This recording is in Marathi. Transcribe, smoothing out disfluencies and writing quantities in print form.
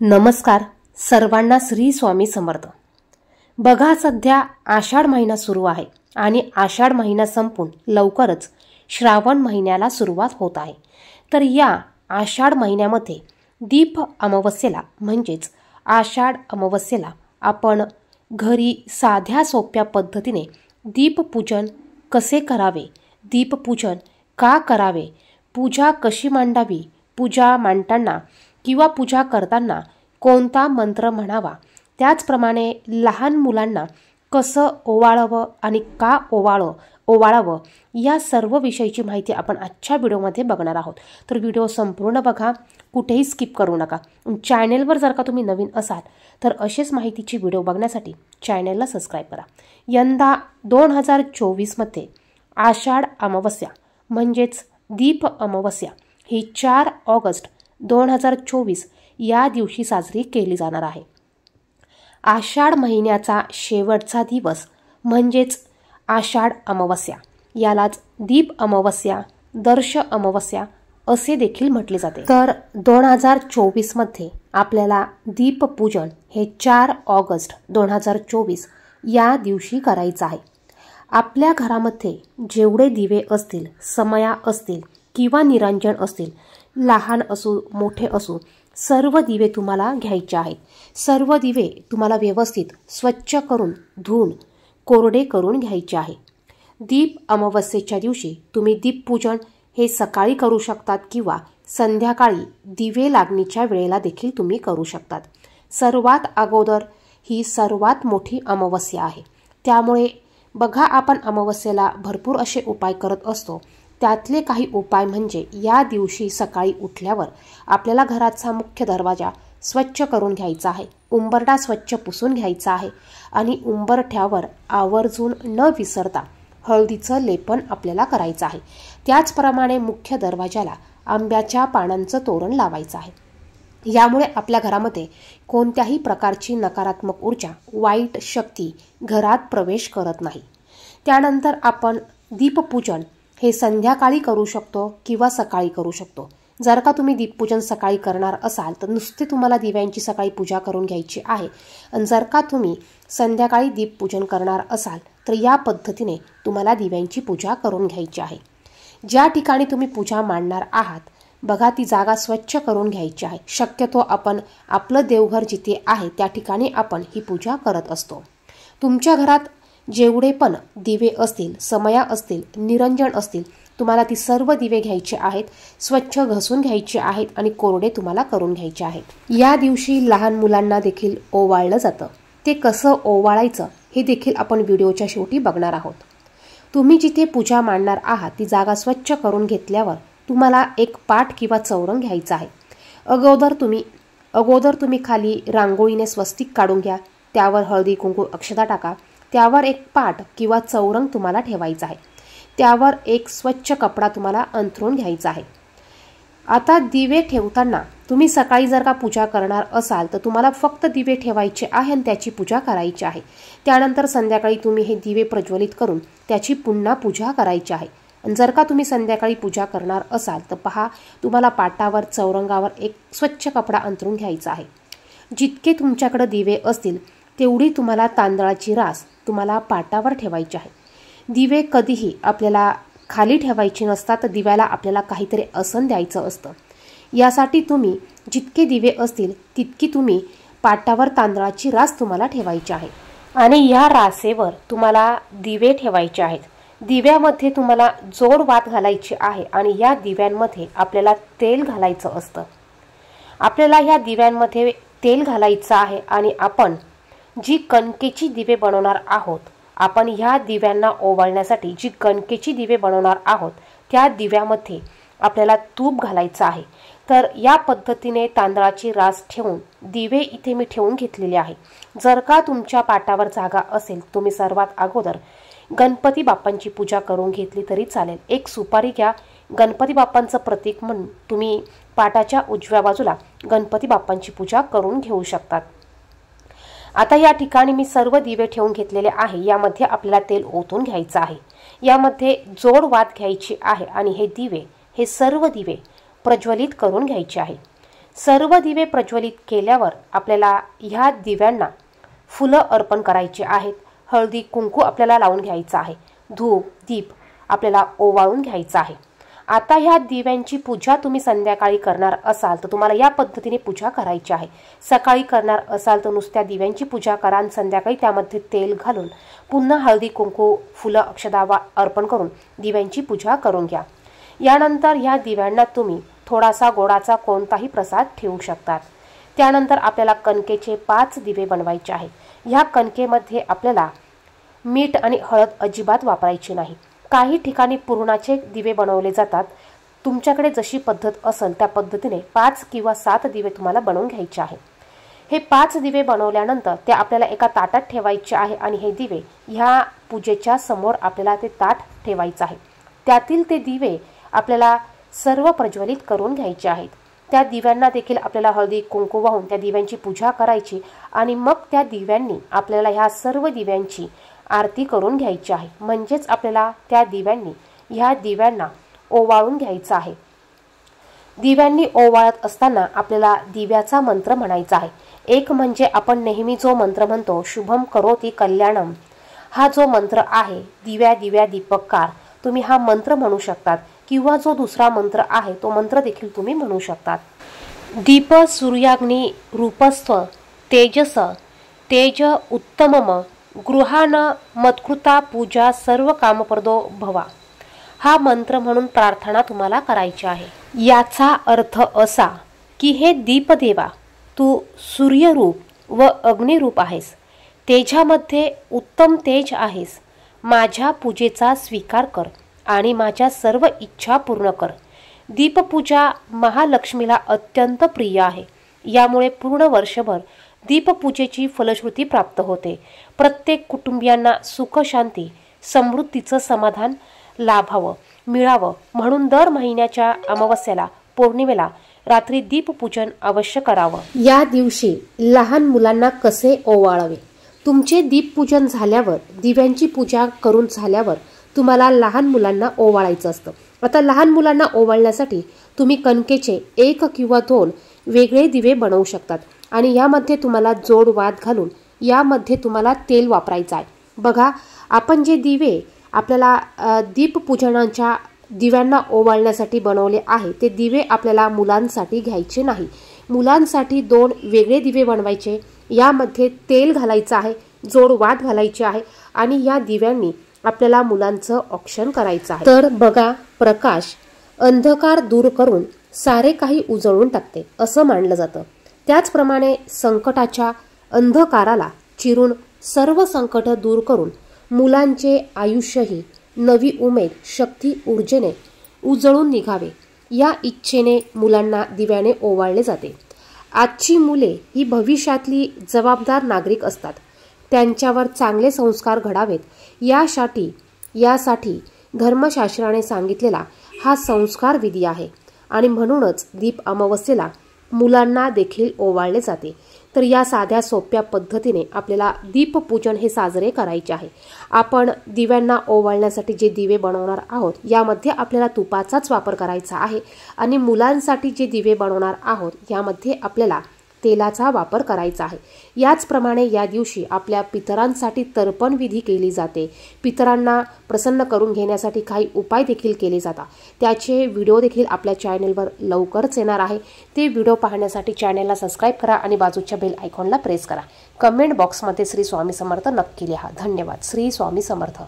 नमस्कार सर्वांना श्री स्वामी समर्थ। बघा सध्या आषाढ महिना सुरू आहे आणि आषाढ महिना संपून लवकरच श्रावण महिन्याला सुरुवात होत आहे। तर या आषाढ महिन्यामध्ये दीप अमावस्येला म्हणजेच आषाढ अमावस्येला आपण घरी साध्या सोप्या पद्धतीने दीपपूजन कसे करावे, दीपपूजन का करावे, पूजा कशी मांडावी, पूजा मांडताना किंवा पूजा करताना कोणता मंत्र म्हणावा, त्याचप्रमाणे लहान मुलांना कसं ओवाळावं आणि का ओवाळावं या सर्व विषयीची माहिती आपण आजच्या व्हिडिओमध्ये बघणार आहोत। तर व्हिडिओ संपूर्ण बघा, कुठेही स्किप करू नका। चॅनेलवर जर का तुम्ही नवीन असाल तर असेच माहितीची व्हिडिओ बघण्यासाठी चॅनेलला सबस्क्राइब करा। यंदा 2024 मध्ये आषाढ अमावस्या म्हणजेच दीप अमावस्या ही 4 ऑगस्ट 2024 या दिवशी साजरी केली जाणार आहे। आषाढ महिन्याचा शेवटचा दिवस म्हणजेच आषाढ अमावस्या, यालाच दीप अमावस्या, दर्श अमावस्या असे देखील म्हटले जाते। तर 2024 मध्ये आपल्याला दीपपूजन हे 4 ऑगस्ट 2024 या दिवशी करायचं आहे। आपल्या घरामध्ये जेवढे दिवे असतील, समया असतील किंवा निरांजन असतील, लहान असो मोठे असो, सर्व दिवे तुम्हाला घ्यायचे आहेत। सर्व दिवे तुम्हाला व्यवस्थित स्वच्छ करून धुवून कोरडे करून घ्यायचे आहे। दीप अमावस्येच्या दिवशी तुम्ही दीपपूजन हे सकाळी करू शकतात किंवा संध्याकाळी दिवे लागणीच्या वेळेला देखील तुम्ही करू शकतात। सर्वात अगोदर ही सर्वात मोठी अमावस्या आहे, त्यामुळे बघा आपण अमावस्येला भरपूर असे उपाय करत असतो। त्यातले काही उपाय म्हणजे या दिवशी सकाळी उठल्यावर आपल्याला घराचा मुख्य दरवाजा स्वच्छ करून घ्यायचा आहे, उंबरठा स्वच्छ पुसून घ्यायचा आहे आणि उंबरठ्यावर आवर्जून न विसरता हळदीचं लेपन आपल्याला करायचं आहे। त्याचप्रमाणे मुख्य दरवाजाला आंब्याच्या पानांचं तोरण लावायचं आहे। यामुळे आपल्या घरामध्ये कोणत्याही प्रकारची नकारात्मक ऊर्जा, वाईट शक्ती घरात प्रवेश करत नाही। त्यानंतर आपण दीपपूजन हे संध्याकाळी करू शकतो किंवा सकाळी करू शकतो। जर का तुम्ही दीपपूजन सकाळी करणार असाल तर नुसते तुम्हाला दिव्यांची सकाळी पूजा करून घ्यायची आहे, आणि जर का तुम्ही संध्याकाळी दीपपूजन करणार असाल तर या पद्धतीने तुम्हाला दिव्यांची पूजा करून घ्यायची आहे। ज्या ठिकाणी तुम्ही पूजा मांडणार आहात बघा ती जागा स्वच्छ करून घ्यायची आहे। शक्यतो आपण आपलं देवघर जिथे आहे त्या ठिकाणी आपण ही पूजा करत असतो। तुमच्या घरात जेवढे पण दिवे असतील, समया असतील, निरंजन असतील, तुम्हाला ती सर्व दिवे घ्यायचे आहेत, स्वच्छ घसून घ्यायचे आहेत आणि कोरडे तुम्हाला करून घ्यायचे आहेत। या दिवशी लहान मुलांना देखील ओवाळलं जातं। ते कसं ओवाळायचं हे देखील आपण व्हिडिओच्या शेवटी बघणार आहोत। तुम्ही जिथे पूजा मांडणार आहात ती जागा स्वच्छ करून घेतल्यावर तुम्हाला एक पाट किंवा चौरंग घ्यायचा आहे। अगोदर तुम्ही खाली रांगोळीने स्वस्तिक काढून घ्या, त्यावर हळदी कुंकू अक्षता टाका, त्यावर एक पाट किंवा चौरंग तुम्हाला ठेवायचा आहे, त्यावर एक स्वच्छ कपडा तुम्हाला अंथरून घ्यायचा आहे। आता दिवे ठेवताना तुम्ही सकाळी जर का पूजा करणार असाल तर तुम्हाला फक्त दिवे ठेवायचे आहे आणि त्याची पूजा करायची आहे। त्यानंतर संध्याकाळी तुम्ही हे दिवे प्रज्वलित करून त्याची पुन्हा पूजा करायची आहे। आणि जर का तुम्ही संध्याकाळी पूजा करणार असाल तर पहा, तुम्हाला पाटावर चौरंगावर एक स्वच्छ कपडा अंथरून घ्यायचा आहे। जितके तुमच्याकडे दिवे असतील तेवढी तुम्हाला तांदळाची रास तुम्हाला पाटावर ठेवायची आहे। दिवे कधीही आपल्याला खाली ठेवायची नसतात, तर दिव्याला आपल्याला काहीतरी आसन द्यायचं असतं। यासाठी तुम्ही जितके दिवे असतील तितकी तुम्ही पाटावर तांदळाची रास तुम्हाला ठेवायची आहे आणि या रासेवर तुम्हाला दिवे ठेवायचे आहेत। दिव्यामध्ये तुम्हाला जोड वात घालायची आहे आणि या दिव्यांमध्ये आपल्याला तेल घालायचं असतं। आपल्याला या दिव्यांमध्ये तेल घालायचं आहे आणि आपण जी कणकेची दिवे बनवणार आहोत, आपण ह्या दिव्यांना ओवाळण्यासाठी जी कणकेची दिवे बनवणार आहोत त्या दिव्यामध्ये आपल्याला तूप घालायचं आहे। तर या पद्धतीने तांदळाची रास ठेवून दिवे इथे मी ठेवून घेतलेले आहे। जर का तुमच्या पाटावर जागा असेल तुम्ही सर्वात अगोदर गणपती बाप्पांची पूजा करून घेतली तरी चालेल। एक सुपारी घ्या, गणपती बाप्पांचं प्रतीक म्हणून तुम्ही पाटाच्या उजव्या बाजूला गणपती बाप्पांची पूजा करून घेऊ शकतात। आता या ठिकाणी मी सर्व दिवे ठेवून घेतलेले आहे। यामध्ये आपल्याला तेल ओतून घ्यायचं आहे, यामध्ये जोड वात घ्यायची आहे आणि हे सर्व दिवे प्रज्वलित करून घ्यायचे आहे। सर्व दिवे प्रज्वलित केल्यावर आपल्याला ह्या दिव्यांना फुलं अर्पण करायची आहेत, हळदी कुंकू आपल्याला लावून घ्यायचं आहे, धूप दीप आपल्याला ओवाळून घ्यायचा आहे। आता ह्या दिव्यांची पूजा तुम्ही संध्याकाळी करणार असाल तर तुम्हाला या पद्धतीने पूजा करायची आहे। सकाळी करणार असाल तर नुसत्या दिव्यांची पूजा करा आणि संध्याकाळी त्यामध्ये तेल घालून पुन्हा हळदी कुंकू फुलं अक्षदा अर्पण करून दिव्यांची पूजा करून घ्या। यानंतर ह्या दिव्यांना तुम्ही थोडासा गोडाचा कोणताही प्रसाद ठेवू शकतात। त्यानंतर आपल्याला कणकेचे 5 दिवे बनवायचे आहेत। ह्या कणकेमध्ये आपल्याला मीठ आणि हळद अजिबात वापरायची नाही। काही ठिकाणी पुरणाचे दिवे बनवले जातात। तुमच्याकडे जशी पद्धत असेल त्या पद्धतीने 5 किंवा 7 दिवे तुम्हाला बनवून घ्यायचे आहे। हे 5 दिवे बनवल्यानंतर ते आपल्याला एका ताटात ठेवायचे आहे आणि हे दिवे ह्या पूजेच्या समोर आपल्याला ते ताट ठेवायचे आहे। त्यातील ते दिवे आपल्याला सर्व प्रज्वलित करून घ्यायचे आहेत। त्या दिव्यांना देखील आपल्याला हळदी कुंकू वाहून त्या दिव्यांची पूजा करायची आणि मग त्या दिव्यांनी आपल्याला ह्या सर्व दिव्यांची आरती करून घ्यायची आहे। म्हणजेच आपल्याला त्या दिव्यांनी ह्या दिव्यांना ओवाळून घ्यायचं आहे। दिव्यांनी ओवाळत असताना आपल्याला दिव्याचा मंत्र म्हणायचा आहे। एक म्हणजे आपण नेहमी जो मंत्र म्हणतो शुभम करोति कल्याणम, हा जो मंत्र आहे दिव्या दिव्या दीपककार, तुम्ही हा मंत्र म्हणू शकतात किंवा जो दुसरा मंत्र आहे तो मंत्र देखील तुम्ही म्हणू शकतात। दीप सूर्याग्नी रूपस्व तेजस तेज उत्तमम गृहान मत्कृता पूजा सर्व कामप्रदो भवा, हा मंत्र म्हणून प्रार्थना तुम्हाला करायची आहे। याचा अर्थ असा की हे दीपदेवा, तू सूर्यरूप व अग्निरूप आहेस, तेजामध्ये उत्तम तेज आहेस। माझ्या पूजेचा स्वीकार कर आणि माझ्या सर्व इच्छा पूर्ण कर। दीपपूजा महालक्ष्मीला अत्यंत प्रिय आहे। यामुळे पूर्ण वर्षभर दीपपूजेची फलश्रुती प्राप्त होते। प्रत्येक कुटुंबियांना सुख शांती समृद्धीचं समाधान लाभावं मिळावं म्हणून दर महिन्याच्या अमावस्येला पौर्णिमेला रात्री दीपपूजन अवश्य करावं। या दिवशी लहान मुलांना कसे ओवाळावे? तुमचे दीपपूजन झाल्यावर दिव्यांची पूजा करून झाल्यावर तुम्हाला लहान मुलांना ओवाळायचं असतं। आता लहान मुलांना ओवाळण्यासाठी तुम्ही कणकेचे 1 किंवा 2 वेगळे दिवे बनवू शकतात आणि यामध्ये तुम्हाला जोड वात घालून यामध्ये तुम्हाला तेल वापरायचं आहे। बघा, आपण जे दिवे आपल्याला दीपपूजनाच्या दिव्यांना ओवाळण्यासाठी बनवले आहे ते दिवे आपल्याला मुलांसाठी घ्यायचे नाही। मुलांसाठी 2 वेगळे दिवे बनवायचे, यामध्ये तेल घालायचं आहे, जोड वात घालायची आहे आणि या दिव्यांनी आपल्याला मुलांचं औक्षण करायचं आहे। तर बघा, प्रकाश अंधकार दूर करून सारे काही उजळून टाकते असं मानलं जातं। त्याचप्रमाणे संकटाच्या अंधकाराला चिरून सर्व संकट दूर करून मुलांचे आयुष्यही नवी उमेद शक्ती ऊर्जेने उजळून निघावे या इच्छेने मुलांना दिव्याने ओवाळले जाते। आजची मुले ही भविष्यातली जबाबदार नागरिक असतात। त्यांच्यावर चांगले संस्कार घडावेत यासाठी धर्मशास्त्राने सांगितलेला हा संस्कार विधी आहे आणि म्हणूनच दीप अमावस्येला मुलांना देखील ओवाळले जाते। तर या साध्या सोप्या पद्धतीने आपल्याला दीपपूजन हे साजरे करायचे आहे। आपण दिव्यांना ओवाळण्यासाठी जे दिवे बनवणार आहोत यामध्ये आपल्याला तुपाचाच वापर करायचा आहे आणि मुलांसाठी जे दिवे बनवणार आहोत यामध्ये आपल्याला तेलाचा वापर करायचा आहे। याचप्रमाणे या दिवशी आपल्या पितरांसाठी तर्पण विधी केली जाते। पितरांना प्रसन्न करून घेण्यासाठी काही उपाय देखील केले जातात। त्याचे व्हिडिओ देखील आपल्या चॅनलवर लवकरच येणार आहे। ते व्हिडिओ पाहण्यासाठी चॅनलला सबस्क्राइब करा आणि बाजूच्या बेल आयकॉनला प्रेस करा। कमेंट बॉक्समध्ये श्री स्वामी समर्थ नक्की लिहा। धन्यवाद। श्री स्वामी समर्थ।